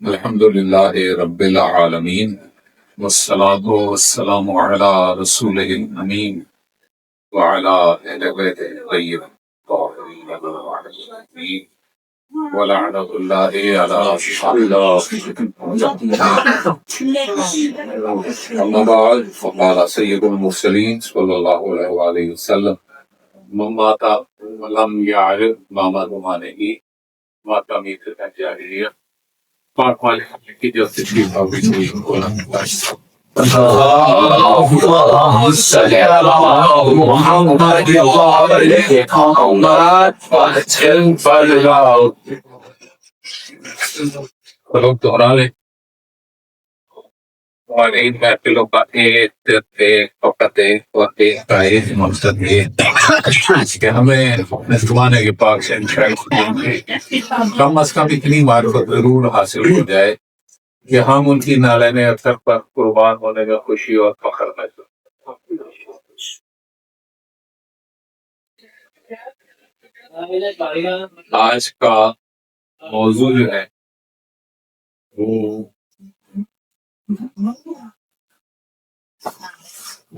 الحمد لله رب العالمين والصلاة والسلام على رسوله الأمين وعلى أهل بيته الطيبين الطاهرين المعصومين ولعنة الله على أعدائه. أما بعد فقال سيد المرسلين صلى الله عليه وآله وسلم من مات ولم يعرف ما مات معنی مات میتۃ جاہلیہ. پاک والے کی جو تشریف ہوئی ہوئی اللهم صل على محمد وعلى محمد وسلم لوگ دوہرا لیں اور ان محفلوں کا ایک وقت اور ایک کا ایک مقصد یہ کہ ہمیں اپنے زمانے کے پاک سے کم از کم اتنی معرفت ضرور حاصل ہو جائے کہ ہم ان کی نالین اثر پر قربان ہونے کا خوشی اور فخر محسوس. آج کا موضوع جو ہے وہ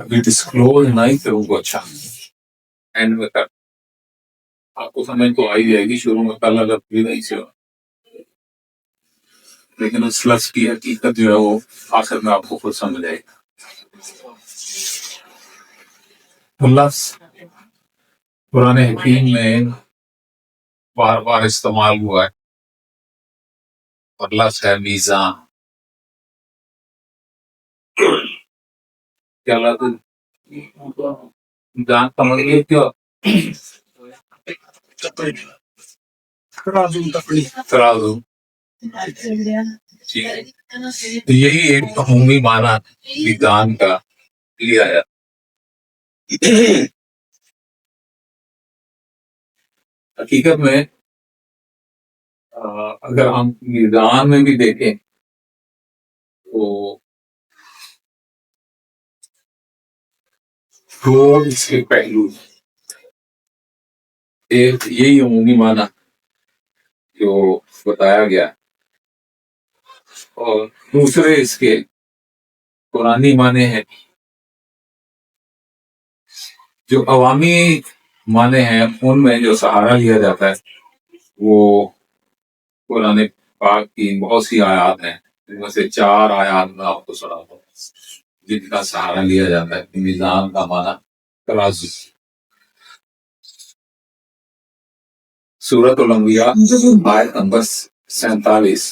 ابھی ڈسکلوز نہیں کروں گا. اچھا اینڈ میں کر آپ کو سمجھ تو آئی جائے گی. شروع میں پہلا لفظ بھی نہیں سے لیکن اس لفظ کی حقیقت جو ہے وہ آخر میں آپ کو خود سمجھ آئے گا. لفظ قرآن حکیم میں بار بار استعمال ہوا ہے اور لفظ ہے میزان. کیا لفظ میزان سمجھ گئے؟ کیا ترازو جی. تو یہی ایک عمومی معنی میزان کا لیا ہے. حقیقت میں اگر ہم میزان میں بھی دیکھیں تو دو اس کے پہلو. ایک یہی عمومی معنی جو بتایا گیا اور دوسرے اس کے قرآنی معنی ہیں. جو عوامی معنی ہیں ان میں جو سہارا لیا جاتا ہے وہ قرآن پاک کی بہت سی آیات ہیں. ان میں سے 4 آیات میں آپ کو سنا دوں جن کا سہارا لیا جاتا ہے کہ میزان کا معنی ترازو. سورۃ الانبیاء آیت نمبر 47.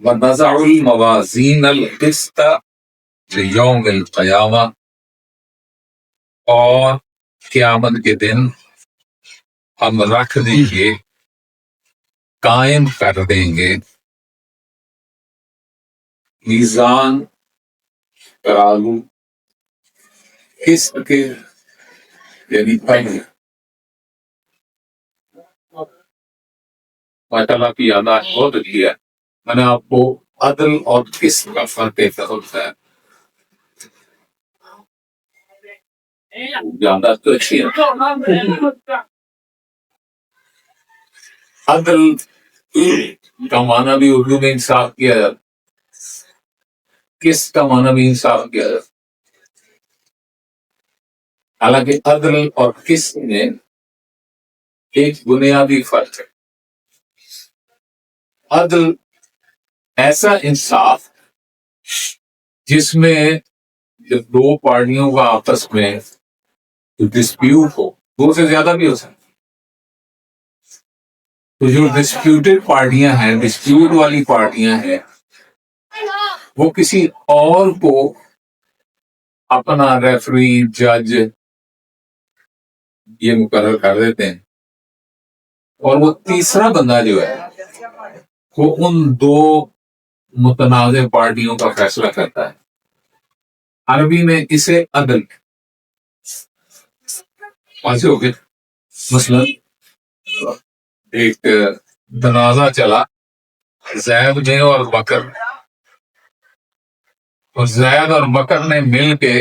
وَنَضَعُ الْمَوَازِينَ الْقِسْطَ لِيَوْمِ الْقِیامَہ، اور قیامت کے دن ہم رکھ دیں گے، قائم کر دیں گے میزان ترازو قسط کے یعنی پہلے. ماشاء اللہ کی یادداشت بہت اچھی ہے. میں نے آپ کو عدل اور قسط کا فرق ایک ہوتا ہے. یادداشت تو اچھی ہے. عدل کا معنی بھی اردو میں انصاف کیا جاتا ہے، قسط کا معنی بھی انصاف کیا جاتا ہے. حالانکہ عدل اور قسط میں ایک بنیادی فرق ہے. عدل ایسا انصاف جس میں جب 2 پارٹیوں کا آپس میں ڈسپیوٹ ہو، 2 سے زیادہ بھی ہو سکتا، تو جو ڈسپیوٹڈ پارٹیاں ہیں، ڈسپیوٹ والی پارٹیاں ہیں، وہ کسی اور کو اپنا ریفری جج یہ مقرر کر دیتے ہیں اور وہ تیسرا بندہ جو ہے وہ ان 2 متنازع پارٹیوں کا فیصلہ کرتا ہے. عربی میں اسے عدل ایسے ہو گئے. مثلا ایک تنازع چلا زید نے اور بکر، اور زید اور بکر نے مل کے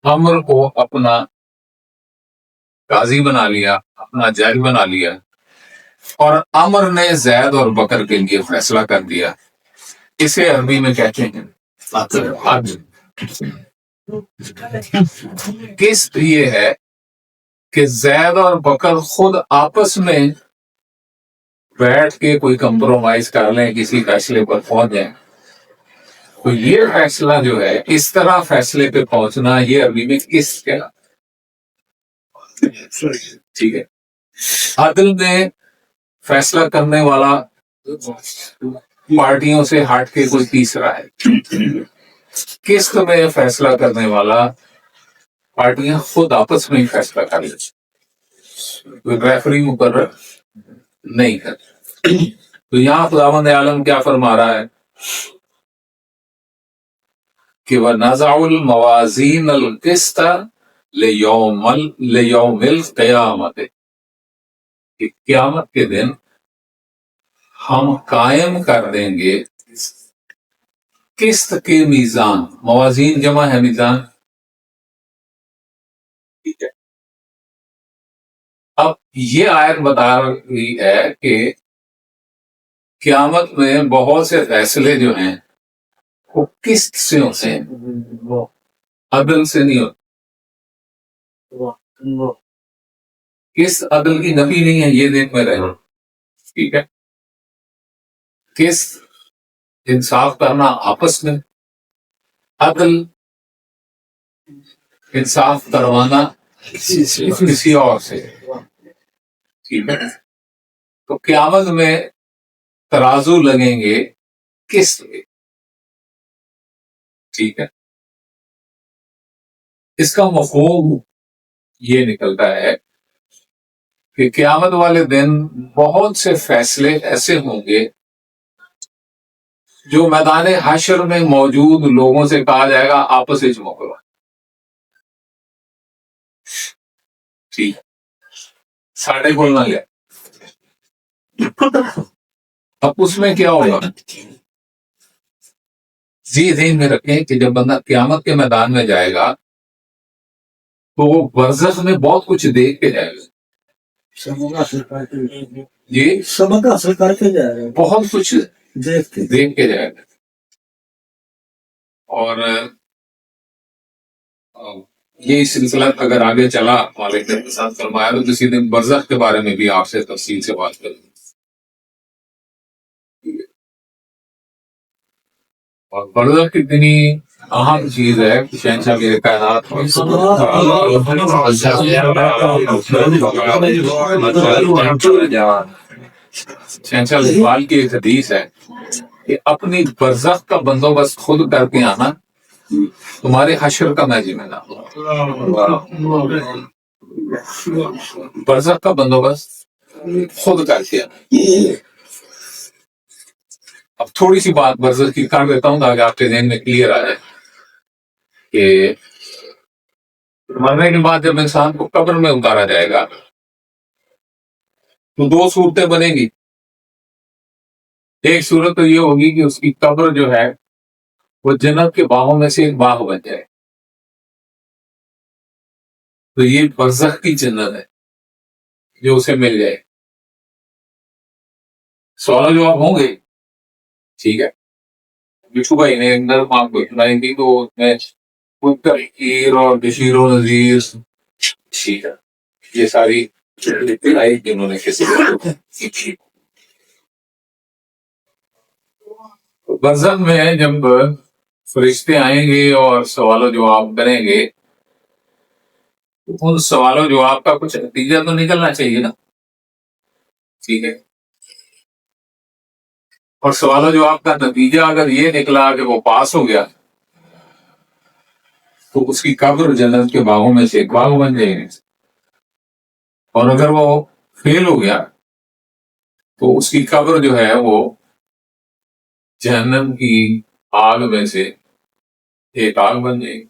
عمر کو اپنا قاضی بنا لیا، اپنا جج بنا لیا اور عمر نے زید اور بکر کے لیے فیصلہ کر دیا، اسے عربی میں کہتے ہیں عدل۔ قسط یہ ہے کہ زید اور بکر خود آپس میں بیٹھ کے کوئی کمپرومائز کر لیں، کسی فیصلے پر پہنچ جائیں، تو یہ فیصلہ جو ہے اس طرح فیصلے پہ پہنچنا، یہ عربی میں قسط کہا۔ ٹھیک ہے، عدل میں فیصلہ کرنے والا پارٹیوں سے ہٹ کے کوئی تیسرا ہے، قسط میں فیصلہ کرنے والا پارٹیاں خود آپس میں ہی فیصلہ کر لیتی، کوئی ریفری مقرر نہیں کرتی۔ تو یہاں خداوند عالم کیا فرما رہا ہے کہ وَنَزَعُ الْمَوَازِينَ الْقِسْطَ لِيَوْمِ الْقِيَامَةِ، کہ قیامت کے دن ہم قائم کر دیں گے قسط کے میزان۔ موازین جمع ہے میزان، ٹھیک ہے۔ اب یہ آیت بتا رہی ہے کہ قیامت میں بہت سے فیصلے جو ہیں وہ قسط سے ہوتے ہیں، عدل سے نہیں ہوتے۔ قسط عدل کی نفی نہیں ہے، یہ دن میں رہے، ٹھیک ہے۔ قسط انصاف کرنا آپس میں، عدل انصاف کروانا کسی اور سے، ٹھیک ہے۔ تو قیامت میں ترازو لگیں گے قسط کے، ٹھیک ہے۔ اس کا مفہوم یہ نکلتا ہے کہ قیامت والے دن بہت سے فیصلے ایسے ہوں گے جو میدان حشر میں موجود لوگوں سے کہا جائے گا آپس میں مکرو، ٹھیک، ساڑھے بولنا گیا۔ اب اس میں کیا ہوگا، یہ ذہن میں رکھیں کہ جب بندہ قیامت کے میدان میں جائے گا تو وہ برزخ میں بہت کچھ دیکھ کے جائے گا، یہ سبق حاصل کر کے جائے گا، بہت کچھ دیکھ کے جائے گا۔ اور یہ سلسلہ اگر آگے چلا مالک نے کے ساتھ فرمایا تو کسی دن برزخ کے بارے میں بھی آپ سے تفصیل سے بات کریں۔ اور برزخ کتنی اہم چیز ہے کہ شہنشاہ میرے کائنات شہنشاہ اقبال کی ایک حدیث ہے کہ اپنی برزخ کا بندوبست خود کر کے آنا تمہارے حشر کا میں ذمہ دار ہوں۔ برزخ کا بندوبست خود کر کے آنا۔ اب تھوڑی سی بات برزخ کی کر دیتا ہوں تاکہ آپ کے ذہن میں کلیئر آ جائے کہ مرنے کے بعد جب انسان کو قبر میں اتارا جائے گا تو دو صورتیں بنیں گی۔ ایک صورت تو یہ ہوگی کہ اس کی قبر جو ہے وہ جنت کے باغوں میں سے ایک باغ بن جائے، تو یہ برزخ کی جنت ہے جو اسے مل جائے۔ سوال جواب ہوں گے، ٹھیک ہے۔ بچو بھائی نے نرم آپ کو سنائی تھی تو اس میں تحقیر اور بشیر و نذیر، ٹھیک ہے، یہ ساری جنہوں نے کسی برزخ میں جب فرشتے آئیں گے اور سوال و جواب کریں گے تو ان سوال و جواب کا کچھ نتیجہ تو نکلنا چاہیے نا، ٹھیک ہے۔ اور سوال و جواب کا نتیجہ اگر یہ نکلا کہ وہ پاس ہو گیا تو اس کی قبر جنت کے باغوں میں سے ایک باغ بن جائے گی، اور اگر وہ فیل ہو گیا تو اس کی قبر جو ہے وہ جہنم کی آگ میں سے ایک آگ بن جائے گی۔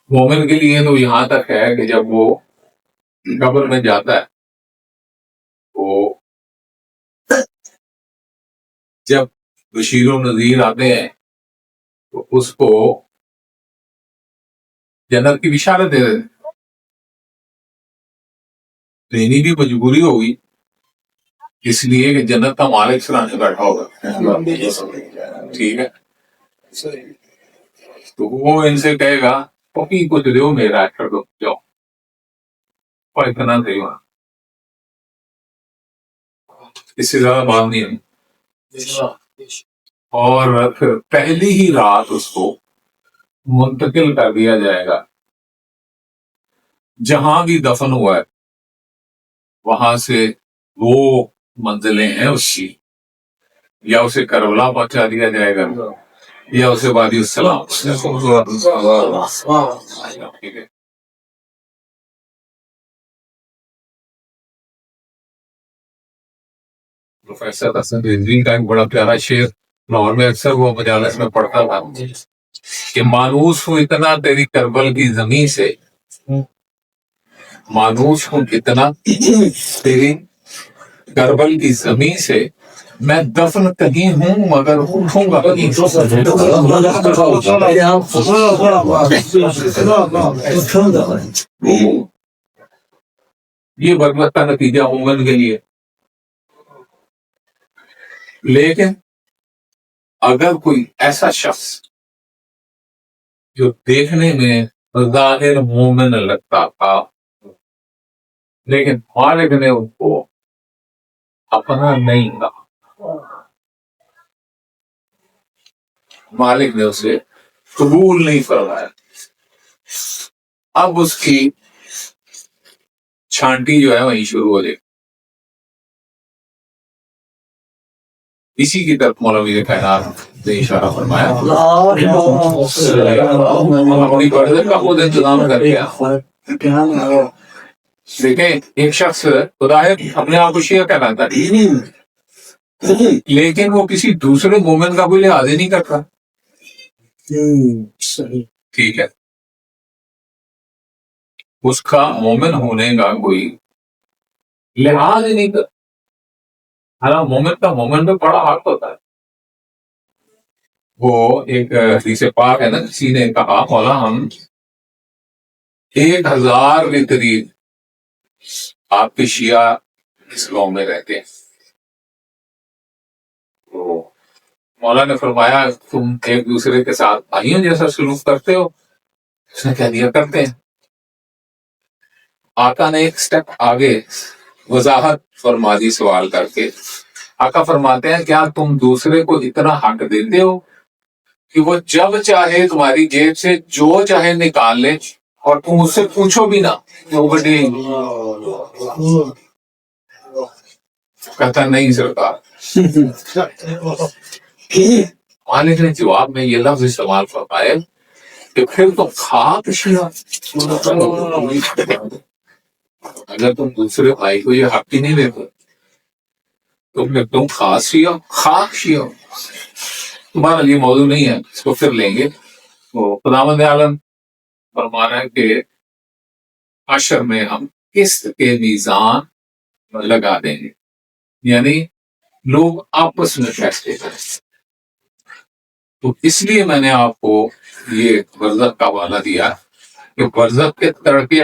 مومن کے لیے تو یہاں تک ہے کہ جب وہ قبر میں جاتا ہے تو جب بشیر و نذیر آتے ہیں تو اس کو جنت کی بشارت دے دیتے ہیں۔ دینی بھی مجبوری ہوگی، اس لیے کہ جنت کا مالک سرانے بیٹھا ہوگا، ٹھیک ہے؟ تو وہ ان سے کہے گا پپی کچھ دیو میرا کر دو جاؤ، اور اتنا دے گا، اس سے زیادہ بات نہیں ہے۔ اور پھر پہلی ہی رات اس کو منتقل کر دیا جائے گا جہاں بھی دفن ہوا ہے، وہاں سے وہ منزلیں ہیں اس کی، یا اسے کربلا پہنچا دیا جائے گا یا اسے وادی السلام ٹھیک ہے۔ پروفیسر حسن رضوی کا ایک بڑا پیارا شعر لاہور میں اکثر وہ مجالس میں پڑھتا تھا کہ مانوس ہوں اتنا تیری کربل کی زمین سے، مانوس ہوں اتنا تیری کربل کی زمین سے، میں دفن کہیں ہوں مگر اٹھوں گا کہیں یہ برکت کا نتیجہ مومن کے لیے۔ لیکن اگر کوئی ایسا شخص جو دیکھنے میں ظاہر مومن لگتا تھا لیکن مالک نے ان کو اپنا نہیں کہا، مالک نے اسے قبول نہیں فرمایا، اب اس کی چھانٹی جو ہے وہیں شروع ہو جائے۔ اسی کی طرف مولوی کائنات نے اشارہ فرمایا، اپنی برزت کا خود انتظام کر کے دیکھیں ایک شخص خدا ہے اپنے آپ کو شیعہ کہلاتا ہے لیکن وہ کسی دوسرے مومن کا کوئی لحاظ ہی نہیں کرتا، ٹھیک ہے، اس کا مومن ہونے کا کوئی لحاظ ہی نہیں کرتا۔ حالانکہ مومن کا مومن میں بڑا حق ہوتا ہے۔ وہ ایک حدیث پاک ہے نا، کسی نے کہا مولا ہم 1000 کے قریب آپ کے شیعہ اس گاؤں میں رہتے ہیں، تو مولا نے فرمایا تم ایک دوسرے کے ساتھ بھائیوں جیسا سلوک کرتے ہو؟ اس نے کہہ دیا کرتے ہیں۔ آقا نے ایک سٹیپ آگے وضاحت فرما دی سوال کر کے، آقا فرماتے ہیں کیا تم دوسرے کو اتنا حق دیتے ہو کہ وہ جب چاہے تمہاری جیب سے جو چاہے نکال لے اور تم اس سے پوچھو بھی نہ؟ کہتا نہیں سرکار۔ مالک نے جواب میں یہ لفظ استعمال فرمایا کہ پھر تو خاک شیعہ، اگر تم دوسرے بھائی کو یہ حق ہی نہیں دیتے تم خاص شیعہ، خاک شیعہ۔ تمہارا یہ موضوع نہیں ہے، اس کو پھر لیں گے۔ تو خداوند عالم فرما رہا ہے کہ حشر میں ہم قسط کے میزان لگا دیں گے، یعنی لوگ آپس میں فیصلے کریں۔ تو اس لیے میں نے آپ کو یہ برزخ کا حوالہ دیا کہ برزخ کے تڑکے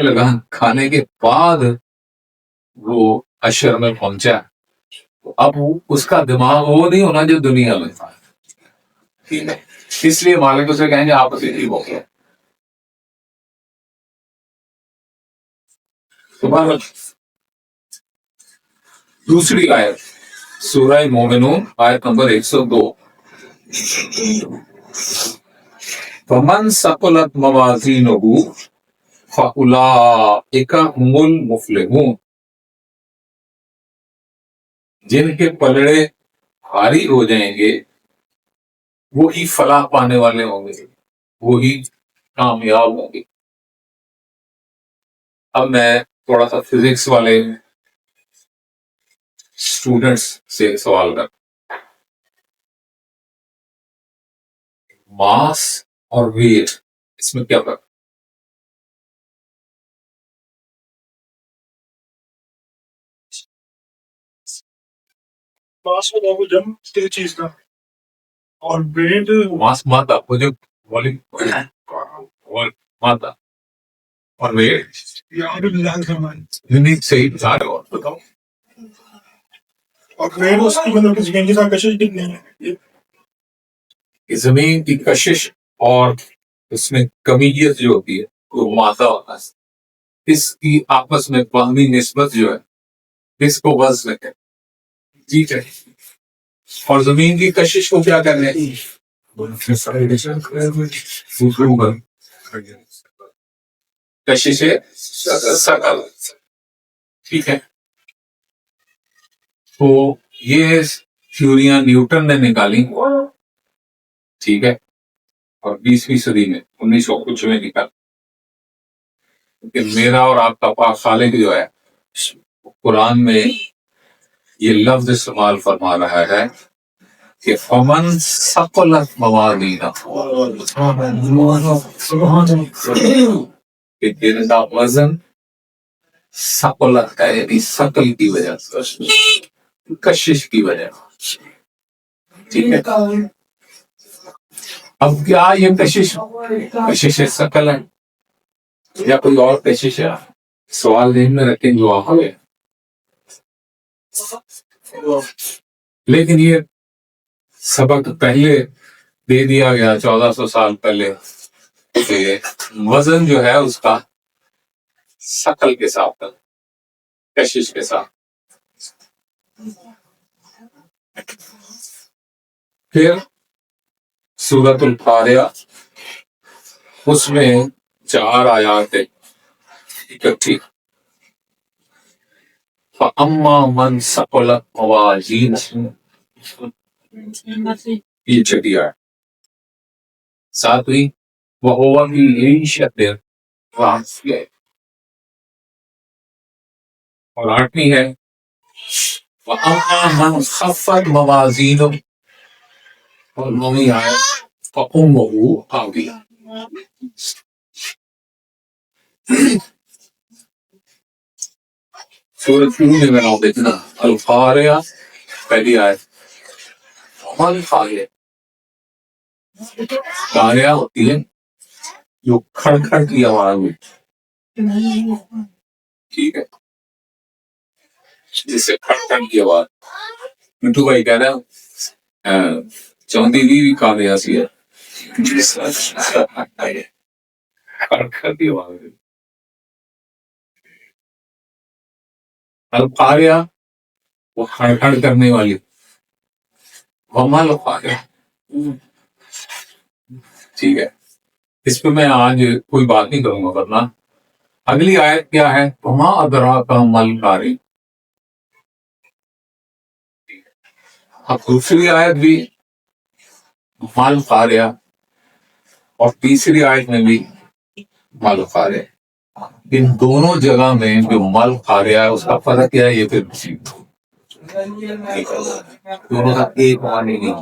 کھانے کے بعد وہ حشر میں پہنچا، تو اب اس کا دماغ وہ نہیں ہونا جو دنیا میں تھا، ٹھیک ہے؟ اس لیے مالک اسے کہیں گے آپ اسے ٹھیک ہو گیا۔ دوسری آیت سورہ مومنون آیت نمبر 102، فَمَنْ ثَقُلَتْ مَوَازِينُهُ فَأُولَٰئِكَ هُمُ الْمُفْلِحُونَ، جن کے پلڑے بھاری ہو جائیں گے وہی فلاح پانے والے ہوں گے، وہی کامیاب ہوں گے۔ اب میں تھوڑا سا فزکس والے اسٹوڈنٹس سے سوال کر، ماس اور ویٹ اس میں کیا فرق؟ ماس میں وزن کسی چیز کا اور ویٹ ماس مادہ، وہ جو مادہ اور ویٹ یہاں پہ مزاج فرمائیں. یونیک صحیح بتا رہے ہو آپ بتاؤ. اور مین اس کی مطلب کہ زمین کے ساتھ کشش کتنی ہے؟ کہ زمین کی کشش اور اس میں کمیت جو ہوتی ہے وہ مادہ ہوتا ہے، اس کی آپس میں باہمی نسبت جو ہے اس کو وزن ہے. ٹھیک ہے. اور زمین کی کشش کو کیا کرنا ہے؟ کشش ثقل. ٹھیک ہے. تو یہ تھیوریاں نیوٹن نے نکالی. ٹھیک ہے. اور 20ویں صدی میں 1900 کچھ میں نکالا. کہ میرا اور آپ کا پاک خالق جو ہے قرآن میں یہ لفظ استعمال فرما رہا ہے کہ فمن ثقلت موازینہ، کہ جن کا وزن ثقلت ہے، یعنی ثقل کی وجہ سے، کشش کی وجہ سے. ٹھیک ہے. اب کیا یہ کشش ثقل ہے یا کوئی اور کشش ہے؟ سوال ذہن میں رکھیں جو آپ ہے. لیکن یہ سبق پہلے دے دیا گیا 1400 سال پہلے کہ وزن جو ہے اس کا ثقل کے ساتھ، کشش کے ساتھ. پھر سورۃ القاریہ، اس میں 4 آیات اکٹھی. فَأَمَّا مَنْ ثَقُلَتْ مَوَازِينُهُ، یہ چھٹی آیت. 7ویں وَهُوَ فِي عِيشَةٍ رَاضِيَةٍ، اور 8ویں ہے وَأَمَّا مَنْ خَفَّتْ مَوَازِينُهُ، اور 9ویں آیت فَأُمُّهُ هَاوِيَةٌ. سورج شروع میں بناؤ دیکھنا. القاریہ پہلی آیت. القاریہ، قاریہ ہوتی ہے جو کھڑ کھڑ کی آواز ہوتی. ٹھیک ہے. جسے کھڑ کھڑ کی آواز. منٹو بھائی کہہ رہا ہے چوندی بھی قاریہ سی ہے، کھڑ کھڑ کی آواز. القاریہ وہ کھڑ کھڑ کرنے والی. وما القاریہ. ٹھیک ہے. اس پہ میں آج کوئی بات نہیں کروں گا، ورنہ اگلی آیت کیا ہے؟ وما ادراک ما القاریہ. اب دوسری آیت بھی ما القاریہ، اور تیسری آیت میں بھی ما القاریہ. ان دونوں جگہ میں جو ما القاریہ ہے اس کا فرق کیا ہے؟ یہ پھر دونوں کا ایک معنی نہیں.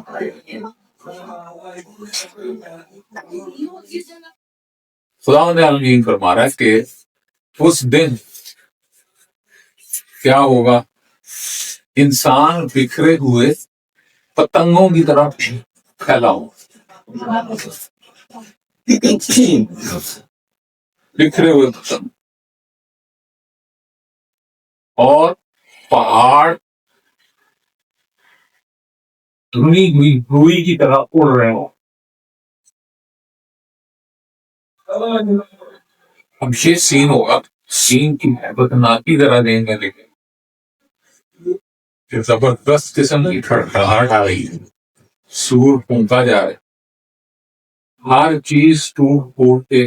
خداوند عالمین فرما رہا ہے کہ اس دن کیا ہوگا؟ انسان بکھرے ہوئے پتنگوں کی طرح پھیلا ہو. بکھرے ہوئے پتنگ، اور پہاڑ دھنی ہوئی روئی کی طرح اڑ رہے ہوں. اب یہ سین ہوگا، سین کی ہیبت ناکی ذرا دیں گے، لیکن کہ زبردست قسم کی کھڑکھڑاہٹ آ رہی ہے، سور پھونکا جا رہا ہے، ہر چیز ٹوٹ پھوٹ کے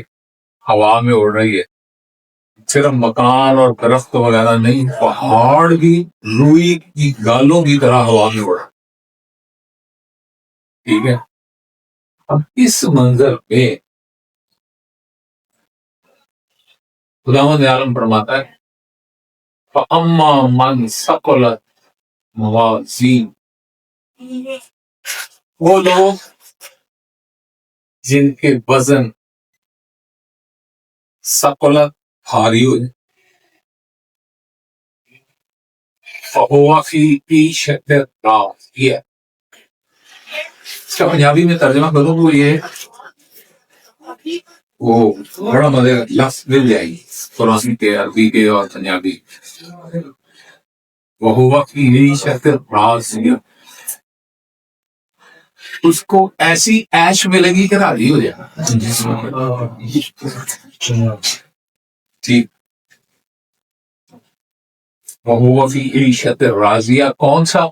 ہوا میں اڑ رہی ہے. صرف مکان اور درخت وغیرہ نہیں، پہاڑ بھی روئی کی گالوں کی طرح ہوا میں اڑا. ٹھیک ہے. اب اس منظر میں خداوند عالم فرماتا ہے فَأَمَّا مَنْ ثَقُلَتْ مَوَازِينُهُ، وہ لوگ جن کے وزن ثقلت بھاری ہو جائے. فَهُوَ فِي عِيشَةٍ رَاضِيَةٍ. اس کا پنجابی میں ترجمہ کروں تو یہ وہ بڑا مزے کا لفظ مل جائے گی قرآن کے، عربی کے اور پنجابی۔ وہ فی عیشۃ راضیہ، اس کو ایسی عیش ملے گی کہ راضی ہو جائے۔ ٹھیک، وہ فی عیشۃ راضیہ کون سا؟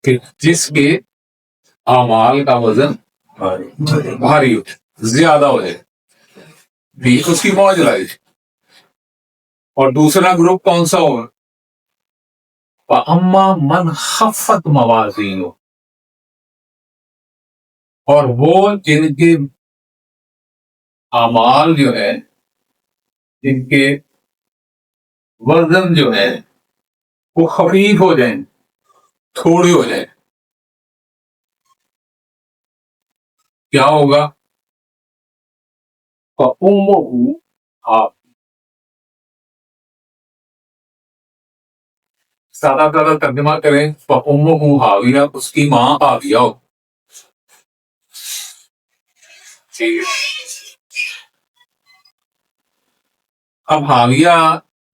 کہ جس کے اعمال کا وزن بھاری ہو، زیادہ ہو جائے، بھی اس کی موج لائی۔ اور دوسرا گروپ کون سا ہوگا؟ فَأَمَّا مَنْ خَفَّتْ مَوَازِينُهُ، اور وہ جن کے اعمال جو ہے، جن کے وزن جو ہے وہ خفیف ہو جائیں، تھوڑے ہو جائیں، کیا ہوگا؟ فَأُمُّهُ ہاویہ، سادہ سادہ ترجمہ کریں، فَأُمُّهُ ہاویہ، اس کی ماں ہاویہ ہو۔ ٹھیک ہے، اب ہاویہ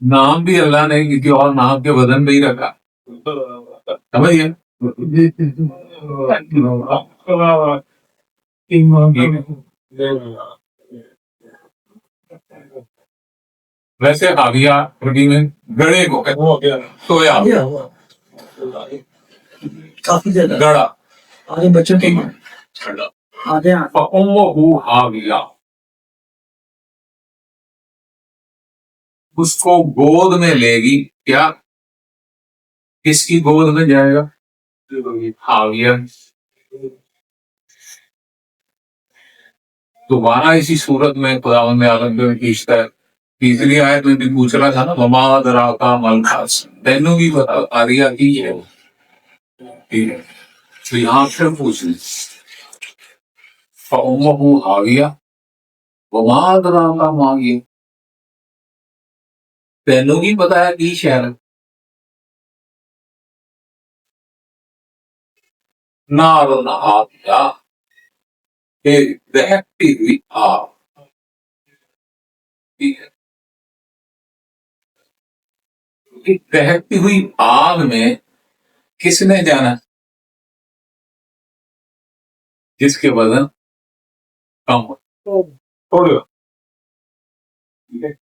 نام بھی اللہ نے کسی اور نام کے وزن میں ہی رکھا، سمجھئے؟ ویسے ہاویہ اردو میں گڑے کو کہتے ہیں، سویا کافی زیادہ گڑا، آگے بچوں کے آگے فَأُمُّهُ ہاویہ، اس کو گود میں لے گی، کیا؟ کس کی گود میں جائے گا؟ ہاویہ۔ دوبارہ اسی صورت میں خداوند عالم کو کھینچتا ہے، تیسری آیت میں بھی پوچھ رہا تھا نا، وما ادراک ما القاسیہ، تینوں بھی بتا آریہ کی ہے، ٹھیک ہے، تو یہاں پھر پوچھ لیں، فَأُمُّهُ ہاویہ وما ادراک ما یہ، تینوں بھی پتا ہے کی شہر؟ نار حامیہ، ایک دہکتی ہوئی آگ، ٹھیک ہے، ایک دہکتی ہوئی آگ میں کس نے جانا؟ جس کے وزن کم ہو، تھوڑے ہو، ٹھیک ہے۔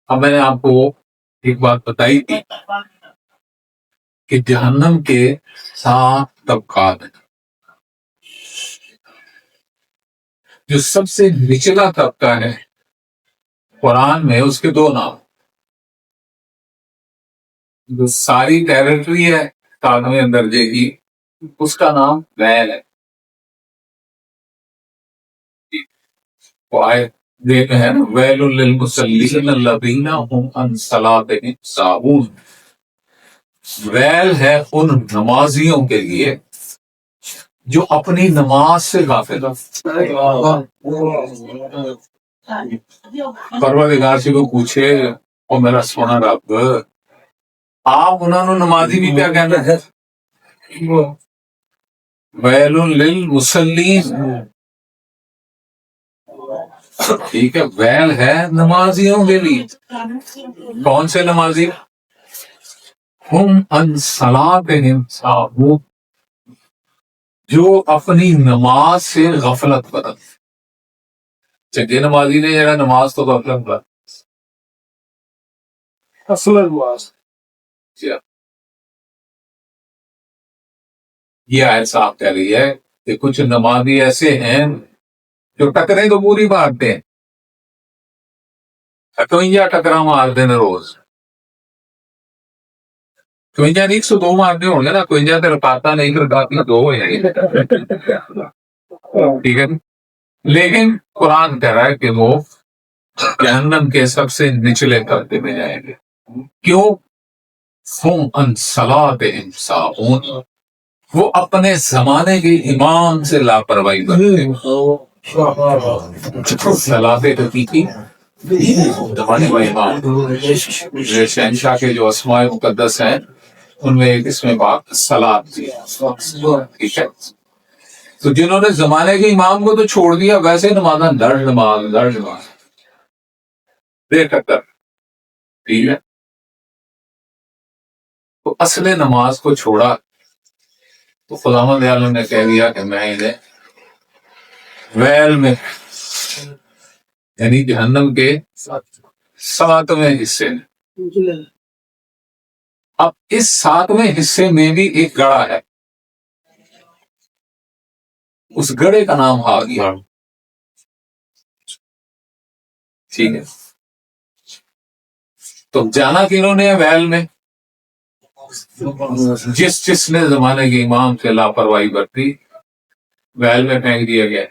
اب میں نے آپ کو ایک بات بتائی تھی کہ جہنم کے 7 طبقات ہیں، جو سب سے نچلا طبقہ ہے قرآن میں اس کے 2 نام، جو ساری ٹیریٹری ہے 7ویں درجے کی، اس کا نام ویل ہے۔ وہ آیت دیکھ ہے نا، ویل للمصلین الذین هم عن صلاتهم ساہون، ویل ہے ان نمازیوں کے لیے جو اپنی نماز سے غافل ہیں۔ پروردگار سے کوئی پوچھے، او میرا سونا رب، آپ انہوں نے نمازی بھی کیا کہنا ہے؟ ویل للمصلین، ٹھیک ہے، ویل ہے نمازیوں کے لیے، کون سے نمازی؟ ہم عن صلاتہم ساہون، جو اپنی نماز سے غفلت برت، چنگے نمازی نے جڑا نماز تو غفلت برت، اصل نماز یہ آیت صاحب کہہ رہی ہے کہ کچھ نمازی ایسے ہیں جو ٹکریں تو پوری مارتے ہیں، 51 ٹکرا مارتے ہیں روز، 51 نہیں 102 مارتے ہوں گے نا، 51 تو رکاتا نہیں، رکاتی 2 ہو جائیں گے، ٹھیک ہے، لیکن قرآن کہہ رہا ہے کہ وہ جہنم کے سب سے نچلے طبقے میں جائیں گے، کیوں؟ ہم عن صلاتہم ساہون، وہ اپنے زمانے کے امام سے لاپرواہی کرتے ہیں۔ صلاۃ حقیقی زمانے کا امام، یہ شہنشاہ کے جو اسماء مقدس ہیں ان میں ایک اس میں بات سلاد تھی. ٹھیک ہے. تو جنہوں نے زمانے کے امام کو تو چھوڑ دیا، ویسے نمازاں دڑ نماز دیکھ کر. ٹھیک ہے. تو اصل نماز کو چھوڑا تو خداوند عالم نے کہہ دیا کہ میں انہیں ویل میں یعنی جہنم کے 7ویں حصے میں. اب اس 7ویں حصے میں بھی ایک گڑھا ہے، اس گڑھے کا نام حاویہ. ٹھیک ہے. تو جانا کنہوں نے ویل میں؟ جس نے زمانے کے امام سے لاپرواہی برتی ویل میں پھینک دیا گیا.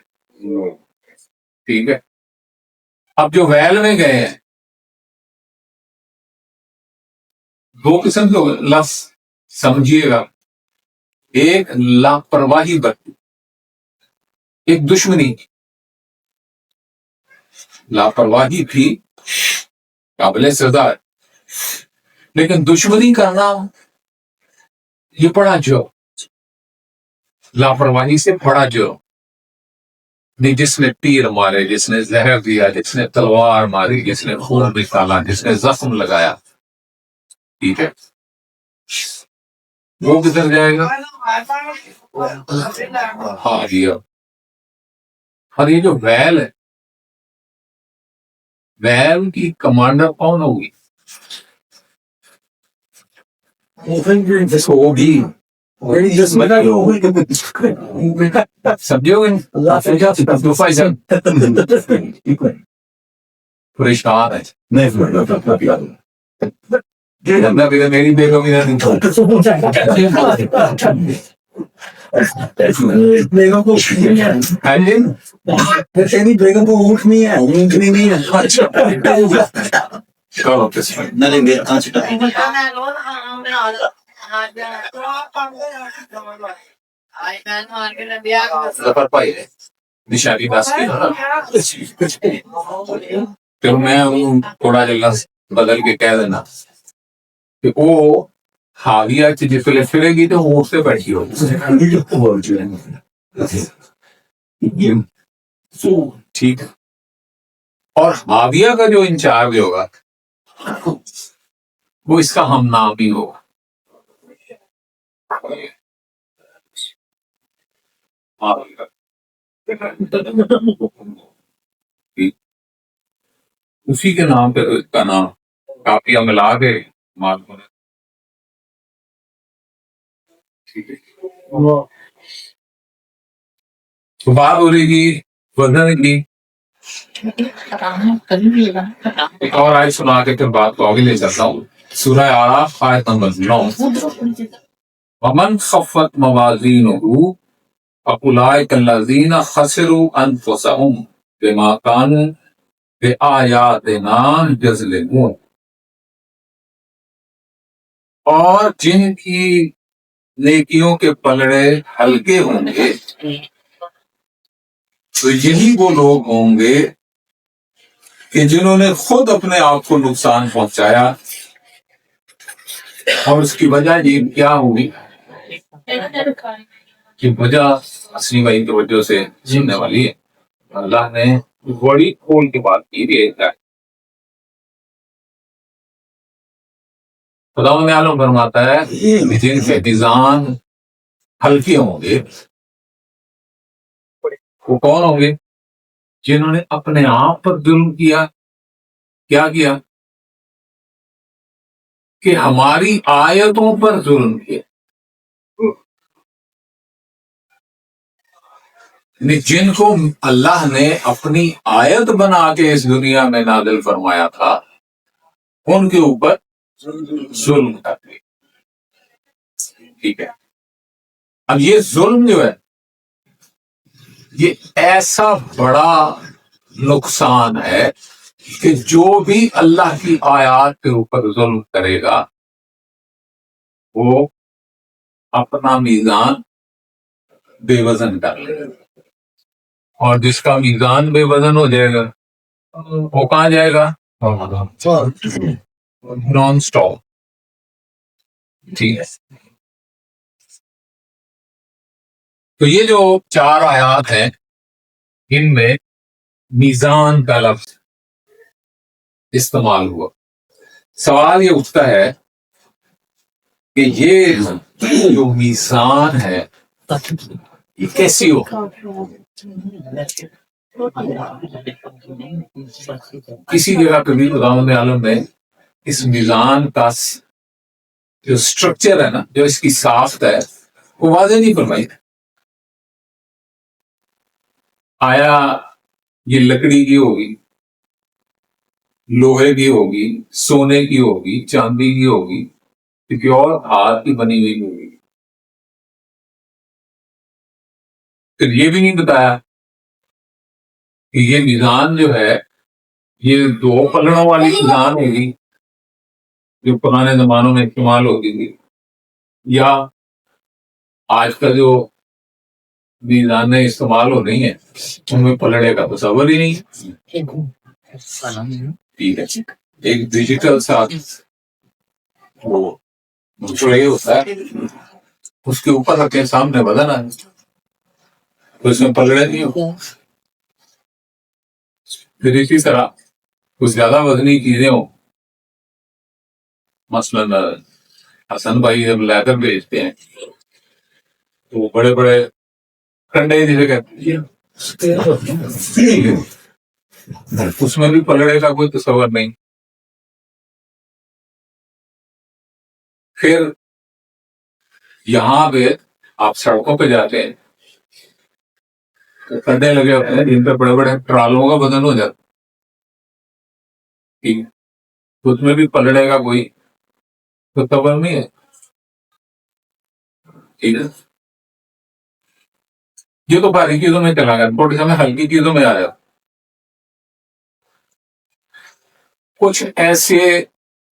ٹھیک ہے. اب جو ویل میں گئے ہیں، دو قسم کے لفظ سمجھیے گا. ایک لاپرواہی برتی، ایک دشمنی. لاپرواہی بھی قابل سزا ہے، لیکن دشمنی کرنا یہ بڑا جو لاپرواہی سے بڑا جو نہیں. جس نے تیر مارے، جس نے زہر دیا، جس نے تلوار ماری، جس نے خون نکالا، جس نے زخم لگایا، ٹھیک ہے، وہ کدھر جائے گا؟ ہاں جی. اور یہ جو ویل ہے، ویل کی کمانڈر کون ہوگی؟ سمجھو گے؟ پریشان ہے. میری بیگم بیگم کو بیگم کو اونٹ نہیں ہے، اونٹنی نہیں ہے. ظفر بھائی نشانی دس کی پھر میں تھوڑا جگہ بدل کے کہہ دینا کہ وہ حاویہ جس ویلے پھرے گی تو اونٹ سے بیٹھی ہو. ٹھیک. اور حاویہ کا جو انچارج ہوگا وہ اس کا ہم نام ہی ہوگا. اسی کے نام پہ اس کا نام کافیہ ملا کے معلوم ہے. ٹھیک ہے. تو بات ہو رہی تھی وزن کی. ایک اور آیت سنا کے پھر بات کو آگے لے جاتا ہوں. سورہ اعراف آیت نمبر 9. ومن خفت موازینہ فاولئک الذین خسروا انفسهم بما كانوا بآیاتنا یظلمون. اور جن کی نیکیوں کے پلڑے ہلکے ہوں گے تو یہی وہ لوگ ہوں گے کہ جنہوں نے خود اپنے آپ کو نقصان پہنچایا. اور اس کی وجہ یہ کیا ہوئی کہ وجہ اصلی بھائی کی وجہ سے جننے والی ہے. اللہ نے بڑی کھول کی بات کی ہے. خداوند عالم فرماتا ہے جن کے میزان ہلکے ہوں گے وہ کون ہوں گے؟ جنہوں نے اپنے آپ پر ظلم کیا. کیا کیا؟ کہ ہماری آیتوں پر ظلم کیا. یعنی جن کو اللہ نے اپنی آیت بنا کے اس دنیا میں نازل فرمایا تھا ان کے اوپر ظلم کر دیا. ٹھیک ہے. اب یہ ظلم جو ہے یہ ایسا بڑا نقصان ہے کہ جو بھی اللہ کی آیات کے اوپر ظلم کرے گا وہ اپنا میزان بے وزن کر لے گا. اور جس کا میزان بے وزن ہو جائے گا وہ کہاں جائے گا؟ نان سٹاپ. ٹھیک ہے. تو یہ جو 4 آیات ہیں ان میں میزان کا لفظ استعمال ہوا. سوال یہ اٹھتا ہے کہ یہ جو میزان ہے یہ کیسی ہو؟ کسی جگہ کبھی خداوند عالم نے اس میزان کا جو اسٹرکچر ہے نا، جو اس کی ساخت ہے، وہ واضح نہیں فرمائی. آیا یہ لکڑی کی ہوگی، لوہے کی ہوگی، سونے کی ہوگی، چاندی کی ہوگی، کسی اور ہاتھ کی بنی ہوئی ہوگی؟ پھر یہ بھی نہیں بتایا کہ یہ میزان جو ہے یہ 2 پلڑوں والی میزان ہوگی جو پرانے زمانوں میں استعمال ہوتی تھی، یا آج کا جو میزانیں استعمال ہو رہی ہیں ان میں پلڑے کا تصور ہی نہیں ہے. ٹھیک ہے، ایک ڈیجیٹل ساتھ وہ ٹرے ہوتا ہے، اس کے اوپر رکھ کے سامنے وزن آئے تو اس میں پلڑے نہیں ہو. پھر اسی طرح کچھ زیادہ وزنی چیزیں ہوں، مثلاً حسن بھائی جب لیدر بیچتے ہیں تو وہ بڑے بڑے کنڈے جسے کہتے ہیں، اس میں بھی پلڑے کا کوئی تصور نہیں. پھر یہاں پہ آپ سڑکوں پہ جاتے ہیں تو کنڈے لگے ہوتے ہیں جن پہ بڑے بڑے ٹرالوں کا وزن ہو جاتا ہے، اس میں بھی پلڑے کا کوئی تصور نہیں ہے. ٹھیک ہے، یہ تو باری چیزوں میں چلا گیا، تھوڑی سا میں ہلکی چیزوں میں آیا. کچھ ایسے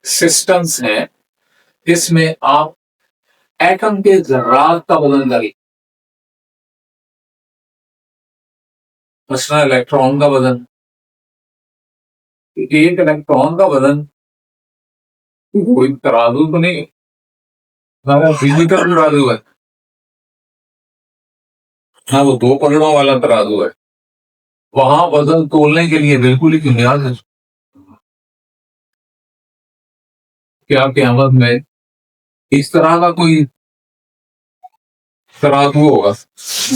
سسٹمز ہیں جس میں آپ ایٹم کے ذرات کا وزن کریں، مثلا الیکٹران کا وزن. ایک الیکٹران کا وزن کوئی ترازو تو نہیں، فزیکل ترازو ہے، ہاں وہ 2 پلڑوں والا ترازو ہے. وہاں وزن تولنے کے لیے بالکل ہی بنیاد ہے. کیا قیامت میں اس طرح کا کوئی ترازو ہوگا؟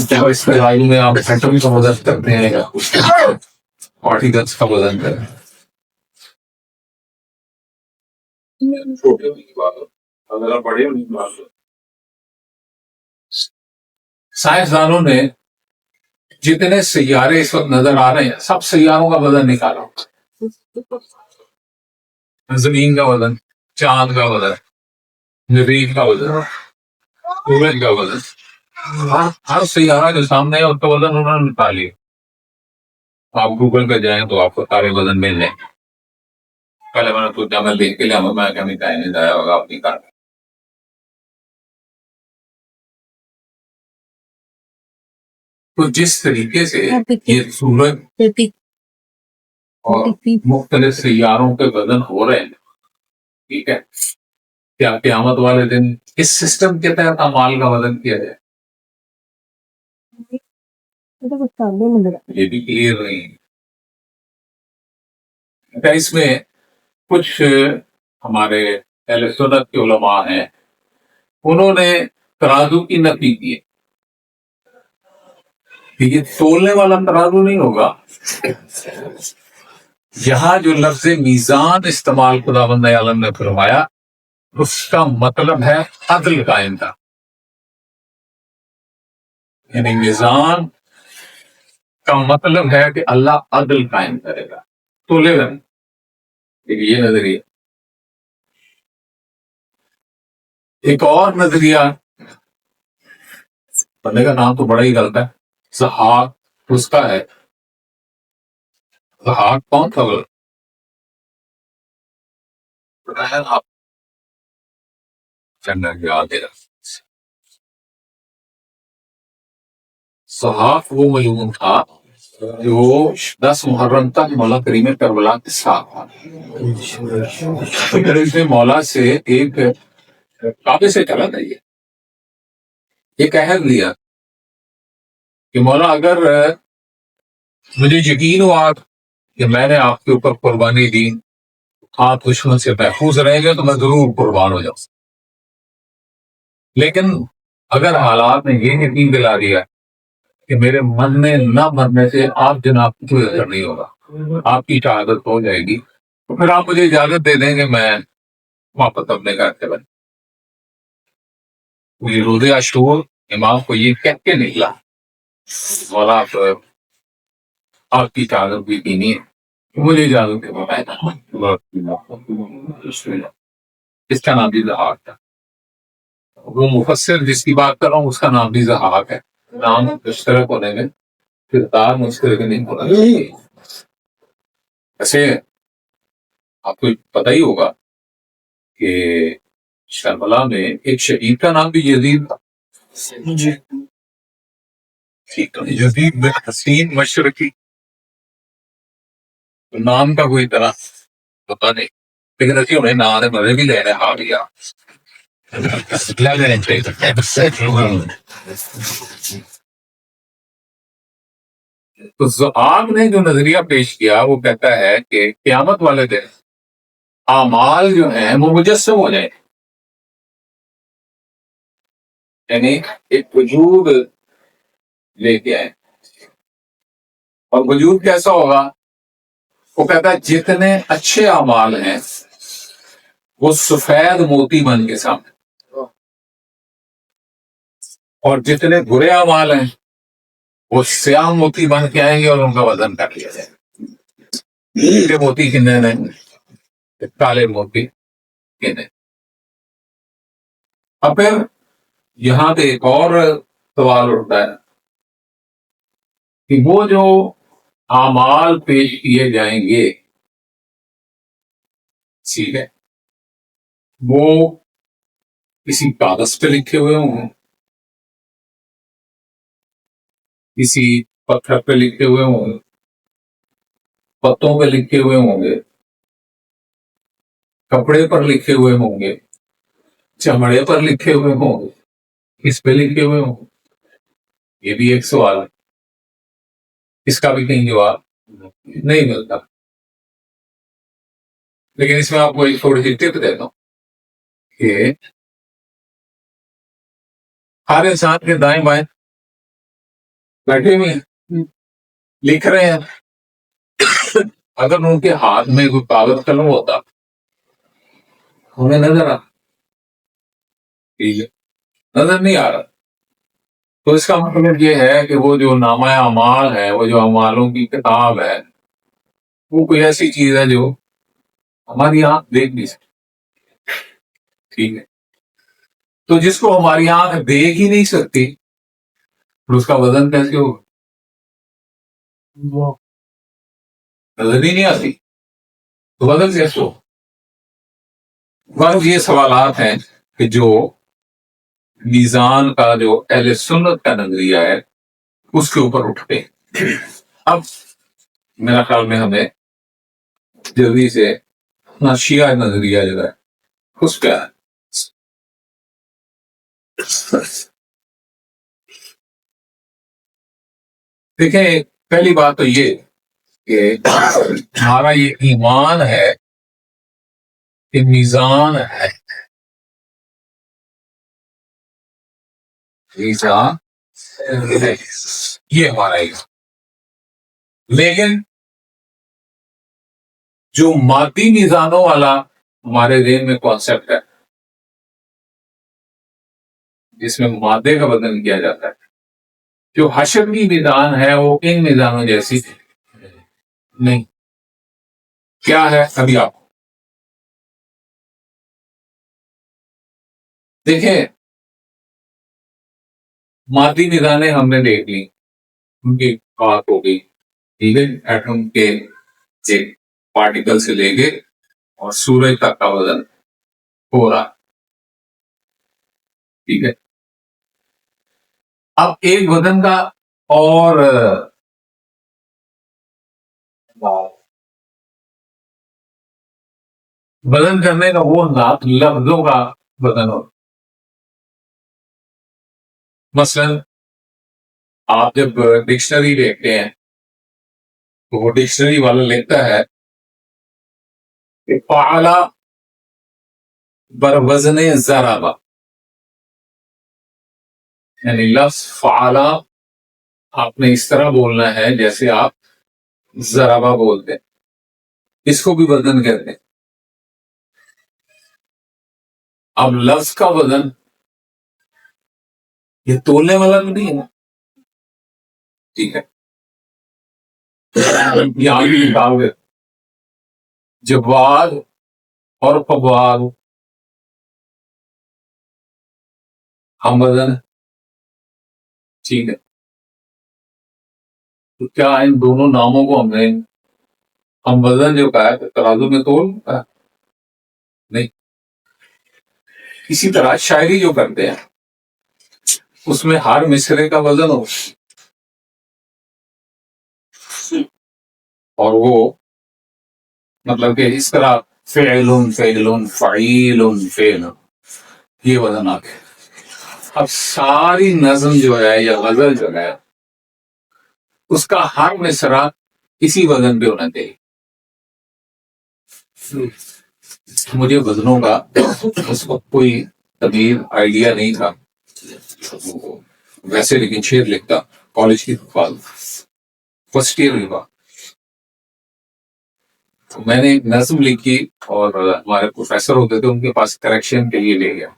کیا اس ترازو میں آپ ایٹم کا وزن کرتے ہیں یا پارٹیکلس کا وزن کرتے ہیں؟ چھوٹے ہونے کی بات ہو، اگر بڑے ہونے کی بات ہو، سائنسدانوں نے جتنے سیارے اس وقت نظر آ رہے ہیں سب سیاروں کا وزن نکالا. زمین کا وزن، چاند کا وزن، زمین کا وزن، سورج کا وزن، ہر سیارہ جو سامنے ہے اس کا وزن انہوں نے نکالی. آپ گوگل پہ جائیں تو آپ کو سارے وزن مل جائیں. پہلے میں نے سوچا میں دیکھ کے لیا میں کمی ٹائم نہیں جایا ہوگا اپنی کار. تو جس طریقے سے یہ سورج اور مختلف سیاروں کے وزن ہو رہے ہیں، ٹھیک ہے، کیا قیامت والے دن اس سسٹم کے تحت اعمال کا وزن کیا جائے؟ یہ بھی کلیئر نہیں ہے. اس میں کچھ ہمارے اہل سنت کے علماء ہیں، انہوں نے ترازو کی نفی کی ہے کہ یہ تولنے والا ترازو نہیں ہوگا. یہاں جو لفظ میزان استعمال خداوند عالم نے فرمایا اس کا مطلب ہے عدل قائم کا، یعنی میزان کا مطلب ہے کہ اللہ عدل قائم کرے گا. تولے گا نہیں. یہ نظریہ. ایک اور نظریہ، بندے کا نام تو بڑا ہی غلط ہے، ضحاک، اس کا ہے. ضحاک کون تھا؟ بتایا آپ چندر یاد ہے. ضحاک وہ مجنون تھا جو 10 محرم تک مولا کریم کربلا کے ساتھ تھا. پھر اس نے مولا سے ایک کعبے سے چلا تھا یہ کہہ دیا کہ مولا اگر مجھے یقین ہوا کہ میں نے آپ کے اوپر قربانی دی، آپ دشمن سے محفوظ رہیں گے تو میں ضرور قربان ہو جاؤں، لیکن اگر حالات نے یہ یقین دلا دیا کہ میرے مرنے نہ مرنے سے آپ جناب کو کوئی اثر نہیں ہوگا، آپ کی شہادت ہو جائے گی، تو پھر آپ مجھے اجازت دے دیں گے میں واپس اپنے گھر سے بن یہ روز عاشور امام کو یہ کہہ کے نکلا، مولا آپ کی شہادت بھی پینی ہے، مجھے اجازت دے میں اس کا نام بھی زہاق تھا۔ وہ مفسر جس کی بات کر رہا ہوں اس کا نام بھی زہاق ہے، نام مشترک ہونے میں کردار مشترک نہیں ہونا چاہیے۔ ایسے آپ کو پتہ ہی ہوگا کہ کربلا میں ایک شہید کا نام بھی یزید تھا، جی یزید بن حسین مشرقی، نام کا کوئی طرح پتا نہیں، لیکن اسی انہیں نام مزے بھی لینے آ گیا۔ تو زہاق نے جو نظریہ پیش کیا وہ کہتا ہے کہ قیامت والے دن اعمال جو ہیں وہ مجسم ہو جائیں، یعنی ایک وجود لے کے آئے، اور وجود کیسا ہوگا؟ وہ کہتا ہے جتنے اچھے اعمال ہیں وہ سفید موتی بن کے سامنے، اور جتنے برے اعمال ہیں وہ سیاہ موتی بن کے آئیں گے اور ان کا وزن کر لیا جائے گا۔ نیلے موتی کتنے ہیں، کالے موتی کتنے۔ اب پھر یہاں پہ ایک اور سوال اٹھتا ہے کہ وہ جو اعمال پیش کیے جائیں گے، ٹھیک ہے، وہ کسی کاغذ پہ لکھے ہوئے ہوں گے، کسی پتھر پہ لکھے ہوئے ہوں گے، پتوں پہ لکھے ہوئے ہوں گے، کپڑے پر لکھے ہوئے ہوں گے، چمڑے پر لکھے ہوئے ہوں گے، کس پہ لکھے ہوئے ہوں گے؟ یہ بھی ایک سوال ہے، اس کا بھی کہیں جواب نہیں ملتا، لیکن اس میں آپ کو ایک تھوڑی سی ٹپ دیتا ہوں کہ ہر انسان کے دائیں بائیں بیٹھے ہوئے ہیں، لکھ رہے ہیں، اگر ان کے ہاتھ میں کوئی کاغذ قلم ہوتا ہمیں نظر ٹھیک ہے، نظر نہیں آ رہا، تو اس کا مطلب یہ ہے کہ وہ جو نامہ اعمال ہے، وہ جو اعمالوں کی کتاب ہے، وہ کوئی ایسی چیز ہے جو ہماری آنکھ دیکھ نہیں سکتی، ٹھیک ہے، تو جس کو ہماری آنکھ دیکھ ہی نہیں سکتی پھر اس کا وزن کیسے ہوگا؟ نظر ہی نہیں آتی تو وزن کیسے ہوگا؟ بس یہ سوالات ہیں کہ جو میزان کا جو اہل سنت کا نظریہ ہے اس کے اوپر اٹھتے ہیں۔ اب میرا خیال میں ہمیں جلدی سے اپنا شیعہ نظریہ جو ہے اس کا دیکھیں، پہلی بات تو یہ کہ ہمارا یہ ایمان ہے کہ میزان ہے، میزان ہے، یہ ہمارا ایمان، لیکن جو مادی میزانوں والا ہمارے ذہن میں کانسیپٹ ہے جس میں مادے کا وزن کیا جاتا ہے، جو حشر کی میزان ہے وہ ان میزانوں جیسی نہیں۔ کیا ہے؟ ابھی آپ دیکھیں، مادی میزانیں ہم نے دیکھ لی، ان کی بات ہو گئی، ٹھیک ہے، ایٹم کے ایک پارٹیکل سے لے کے اور سورج تک کا وزن ہو رہا، ٹھیک ہے۔ اب ایک وزن کا اور وزن کرنے کا وہ انداز لفظوں کا وزن ہو. مثلاً آپ جب ڈکشنری دیکھتے ہیں تو وہ ڈکشنری والا لکھتا ہے کہ فعلا بر وزن ضربا، یعنی لفظ فعلا آپ نے اس طرح بولنا ہے جیسے آپ ضربا بولتے ہیں. اس کو بھی وزن کہتے ہیں. اب لفظ کا وزن یہ تولنے والا تو نہیں ہے، ٹھیک ہے. یہاں بھی لکھا گے جواد اور فواد ہم وزن، ٹھیک ہے. تو کیا ان دونوں ناموں کو ہم نے ہم وزن جو کہا ہے ترازو میں تول نہیں. اسی طرح شاعری جو کرتے ہیں اس میں ہر مصرے کا وزن ہو، اور وہ مطلب کہ اس طرح فعل فعل فعیل فعل یہ وزن آ گئے. اب ساری نظم جو ہے یا غزل جو ہے اس کا ہر مصرع اسی وزن پہ ہونا چاہیے. مجھے وزنوں کا اس وقت کوئی تمیز آئیڈیا نہیں تھا ویسے، لیکن شعر لکھتا کالج کی فرسٹ ایئر میں. تو میں نے ایک نظم لکھی اور ہمارے پروفیسر ہوتے تھے ان کے پاس کریکشن کے لیے لے گیا،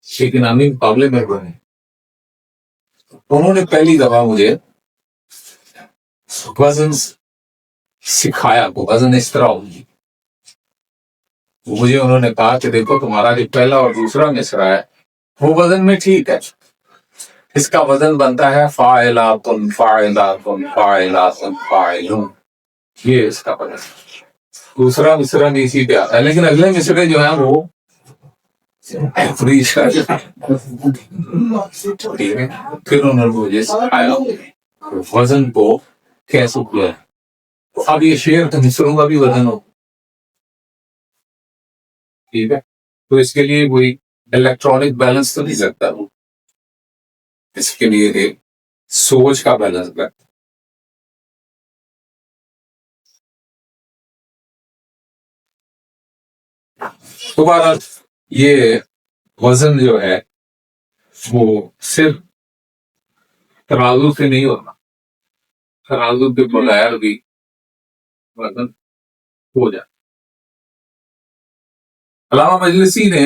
لیکن عامی مقابلے میں ہوئے. انہوں نے پہلی دفعہ مجھے وزن سکھایا کو وزن اس طرح ہوگی. مجھے انہوں نے کہا کہ دیکھو تمہارا جو پہلا اور دوسرا مصرع ہے وہ وزن میں ٹھیک ہے، اس کا وزن بنتا ہے فاعلات فاعلات فاعلات فاعلون، یہ اس کا وزن. دوسرا مصرع بھی اسی پہ آتا ہے، لیکن اگلے مصرے جو ہیں وہ پھر انہوں نے مجھے سکھایا وزن کو کیسے کیا ہے. اب یہ شعر تو مصروں کا بھی وزن ہو، ٹھیک ہے. تو اس کے لیے کوئی الیکٹرانک بیلنس تو نہیں لگتا، اس کے لیے ایک سوچ کا بیلنس لگتا. دوبارہ یہ وزن جو ہے وہ صرف ترازو سے نہیں ہوتا، ترازو کے بغیر بھی وزن ہو جاتا. علامہ مجلسی نے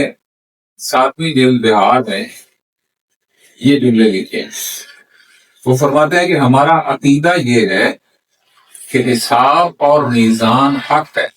7ویں جلد بہار میں یہ جملے لکھے ہیں. وہ فرماتے ہیں کہ ہمارا عقیدہ یہ ہے کہ حساب اور میزان حق ہے،